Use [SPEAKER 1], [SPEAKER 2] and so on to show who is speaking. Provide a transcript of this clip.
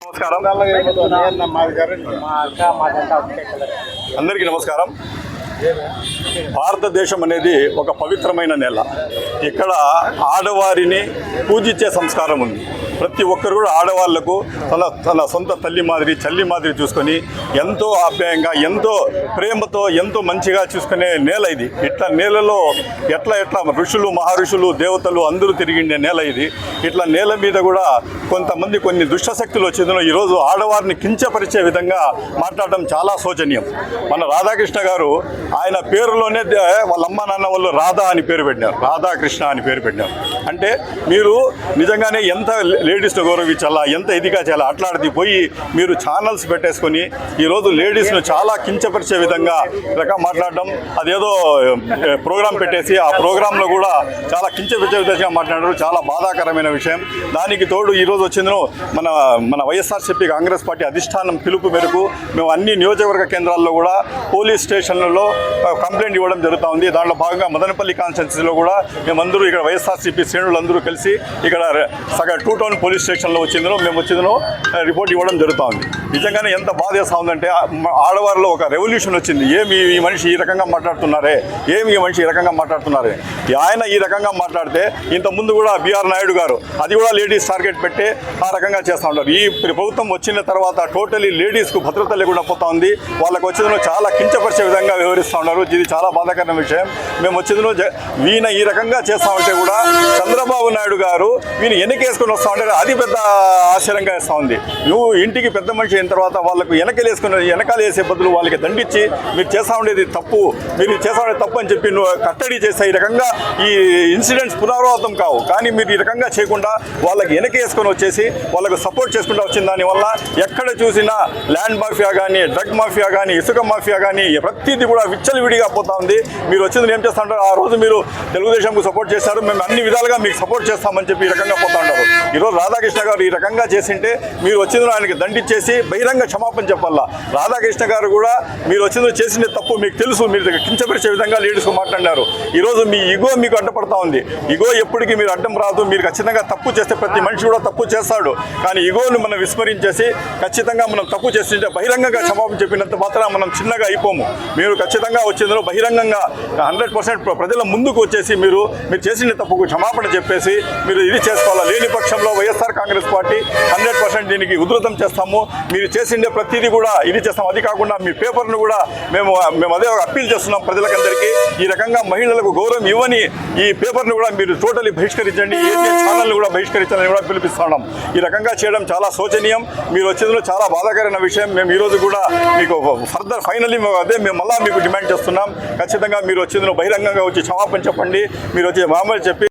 [SPEAKER 1] నమస్కారం. అందరికీ నమస్కారం. భారతదేశం అనేది ఒక పవిత్రమైన నేల. ఇక్కడ ఆడవారిని పూజించే సంస్కారం ఉంది. ప్రతి ఒక్కరు కూడా ఆడవాళ్లకు తన సొంత తల్లి మాదిరి చల్లి మాదిరి చూసుకొని ఎంతో ఆప్యాయంగా ఎంతో ప్రేమతో ఎంతో మంచిగా చూసుకునే నేల ఇది. ఇట్లా నేలలో ఎట్లా ఋషులు మహర్షులు దేవతలు అందరూ తిరిగిండే నేల ఇది. ఇట్లా నేల మీద కూడా కొన్ని దుష్టశక్తులు వచ్చేందులో ఈరోజు ఆడవారిని కించపరిచే విధంగా మాట్లాడడం చాలా శోచనీయం. మన రాధాకృష్ణ గారు ఆయన పేరులోనే వాళ్ళ అమ్మ నాన్న వాళ్ళు రాధా అని పేరు పెట్టినారు, రాధాకృష్ణ అని పేరు పెట్టినారు. అంటే మీరు నిజంగానే ఎంత లేడీస్ను గౌరవించాలా, ఎంత ఇదిగా చేయాలా అట్లాంటిది పోయి మీరు ఛానల్స్ పెట్టేసుకొని ఈరోజు లేడీస్ను చాలా కించపరిచే విధంగా రకం మాట్లాడడం, అదేదో ప్రోగ్రాం పెట్టేసి ఆ ప్రోగ్రాంలో కూడా చాలా కించపరిచే విధంగా మాట్లాడారు. చాలా బాధాకరమైన విషయం. దానికి తోడు ఈరోజు వచ్చిందో మన వైఎస్ఆర్సీపీ కాంగ్రెస్ పార్టీ అధిష్టానం పిలుపు మేరకు మేము అన్ని నియోజకవర్గ కేంద్రాల్లో కూడా పోలీస్ స్టేషన్లలో కంప్లైంట్ ఇవ్వడం జరుగుతూ ఉంది. దాంట్లో భాగంగా మదనపల్లి కాన్స్టిట్యున్సీలో కూడా మేమందరూ ఇక్కడ వైఎస్ఆర్సీపీ శ్రేణులందరూ కలిసి ఇక్కడ టూ టౌన్ పోలీస్ స్టేషన్లో వచ్చిందో రిపోర్ట్ ఇవ్వడం జరుగుతూ ఉంది. నిజంగానే ఎంత బాధ వేస్తూ ఉందంటే ఆడవారిలో ఒక రెవల్యూషన్ వచ్చింది. ఏమి ఈ మనిషి ఈ రకంగా మాట్లాడుతున్నారే, ఆయన ఈ రకంగా మాట్లాడితే ఇంతకుముందు కూడా బిఆర్ నాయుడు గారు అది కూడా లేడీస్ టార్గెట్ పెట్టి ఆ రకంగా చేస్తూ ఉంటారు. ఈ ప్రభుత్వం వచ్చిన తర్వాత టోటలీ లేడీస్కు భద్రత లేకుండా పోతా ఉంది. వాళ్ళకు వచ్చేందులో చాలా కించపరిచే విధంగా వ్యవహరిస్తూ ఉన్నారు. ఇది చాలా బాధాకరమైన విషయం. మేము వచ్చేందులో ఈయన ఈ రకంగా చేస్తూ ఉంటే కూడా చంద్రబాబు నాయుడు గారు ఈయన వెనకేసుకొని వస్తూ ఉంటే అది పెద్ద ఆశ్చర్యంగా వేస్తూ ఉంది. నువ్వు ఇంటికి పెద్ద మనిషి అయిన తర్వాత వాళ్ళకు వెనకాల వేసే బదులు వాళ్ళకి దండించి మీరు చేస్తూ ఉండేది తప్పు, అని చెప్పి నువ్వు కట్టడి చేస్తే ఈ రకంగా ఈ ఇన్సిడెంట్స్ పునరావృతం కావు. కానీ మీరు ఈ రకంగా చేయకుండా వాళ్ళకి వెనకేసుకొని వచ్చేసి వాళ్ళకు సపోర్ట్ చేసుకుంటూ వచ్చిన దానివల్ల ఎక్కడ చూసినా ల్యాండ్ మాఫియా కానీ, డ్రగ్ మాఫియా కానీ, ఇసుక మాఫియా కానీ ప్రతిదీ కూడా విచ్చలవిడిగా పోతా ఉంది. మీరు వచ్చింది ఏం చేస్తూ ఉంటారు? ఆ రోజు మీరు తెలుగుదేశంకు సపోర్ట్ చేశారు, మేము అన్ని విధాలుగా మీకు సపోర్ట్ చేస్తామని చెప్పి ఈ రకంగా పోతా ఉంటారు. ఈరోజు రాధాకృష్ణ గారు ఈ రకంగా చేసింటే మీరు వచ్చిందో ఆయనకి దండించేసి బహిరంగ క్షమాపణ చెప్పాలా. రాధాకృష్ణ గారు కూడా మీరు వచ్చిందో చేసిన తప్పు మీకు తెలుసు, మీరు కించపరిచే విధంగా లేడీస్కు మాట్లాడినారు. ఈరోజు మీ ఇగో మీకు అడ్డపడతా ఉంది. ఇగో ఎప్పటికీ మీరు అడ్డం రాదు. మీరు ఖచ్చితంగా తప్పు చేస్తే ప్రతి మనిషి కూడా తప్పు చేస్తాడు. కానీ ఇగోను మనం విస్మరించేసి ఖచ్చితంగా మనం తప్పు చేస్తుంటే బహిరంగంగా క్షమాపణ చెప్పినంత మాత్రం మనం చిన్నగా అయిపోము. మీరు ఖచ్చితంగా వచ్చిందో బహిరంగంగా 100% ప్రజల ముందుకు వచ్చేసి మీరు చేసిన తప్పుకు క్షమాపణ చెప్పేసి మీరు ఇది చేసుకోవాలా. లేని పక్షంలో వైఎస్ఆర్ కాంగ్రెస్ పార్టీ 100% దీనికి ఉధృతం చేస్తాము. మీరు చేసిండే ప్రతిదీ కూడా ఇది చేస్తాం. అది కాకుండా మీ పేపర్ను కూడా మేము అదే అప్పీల్ చేస్తున్నాం ప్రజలకందరికీ. ఈ రకంగా మహిళలకు గౌరవం ఇవ్వని ఈ పేపర్ను కూడా మీరు టోటలీ బహిష్కరించండి, ఏటీఎన్ ఛానల్ని కూడా బహిష్కరించాలని కూడా పిలిపిస్తున్నాం. ఈ రకంగా చేయడం చాలా శోచనీయం. మీరు వచ్చేందులో చాలా బాధాకరమైన విషయం. మేము ఈరోజు కూడా మీకు ఫర్దర్ ఫైనల్లీ మేము మళ్ళీ మీకు డిమాండ్ చేస్తున్నాం. ఖచ్చితంగా మీరు వచ్చేందులో బహిరంగంగా వచ్చి క్షమాపణ చెప్పండి. మీరు వచ్చి మామూలు చెప్పి